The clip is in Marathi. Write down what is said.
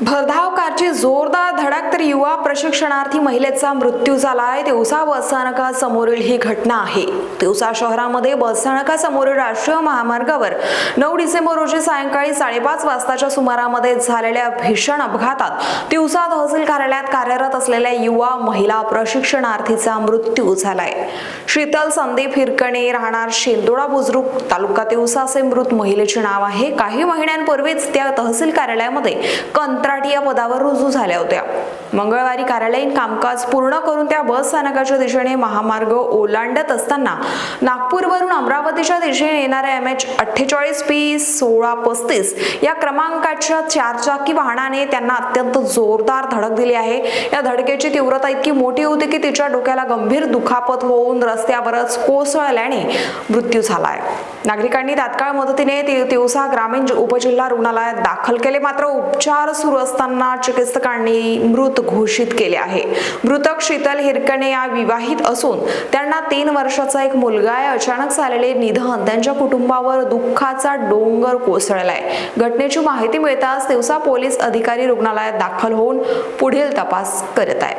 भरधाव कारची जोरदार धडक तर युवा प्रशिक्षणार्थी महिलेचा मृत्यू झालाय। तिवसा बसस्थानकासमोरील ही घटना आहे। तिवसा शहरामध्ये बसस्थानकासमोरील राष्ट्रीय महामार्गावर 9 डिसेंबर रोजी सायंकाळी 5:30 वाजताच्या सुमारामध्ये झालेल्या भीषण अपघातात तिवसा तहसील कार्यालयात कार्यरत असलेल्या युवा महिला प्रशिक्षणार्थीचा मृत्यू झालाय। शीतल संदीप हिरकणे, राहणार शेंदोळा बुजुर्ग, तालुका तिवसा असे मृत महिलेचे नाव आहे। काही महिन्यांपूर्वीच त्या तहसील कार्यालयामध्ये कंत्राटी या पदावर रुजू झाल्या होत्या। मंगळवारी कार्यालयीन कामकाज पूर्ण करून त्या बस स्थानकाच्या दिशेने महामार्ग ओलांडत असताना नागपूरवरून अमरावतीच्या दिशेने येणाऱ्या MH48P1635 या क्रमांकाच्या 4 चाकी वाहनाने त्यांना अत्यंत जोरदार धडक दिली आहे। या धडकेची तीव्रता इतकी मोठी होती की तिच्या डोक्याला गंभीर दुखापत होऊन रस्त्यावरच कोसळल्याने मृत्यू झालाय। नागरिकांनी तात्काळ मदतीने तिवसा ग्रामीण उपजिल्हा रुग्णालयात दाखल केले, मात्र उपचार सुरू असताना चिकित्सकांनी मृत घोषित केले आहे। मृतक शीतल हिरकणे या विवाहित असून त्यांना 3 वर्षाचा एक मुलगा आहे। अचानक झालेले निधन त्यांच्या कुटुंबावर दुःखाचा डोंगर कोसळलाय। घटनेची माहिती मिळताच तिवसा पोलीस अधिकारी रुग्णालयात दाखल होऊन पुढील तपास करत आहेत।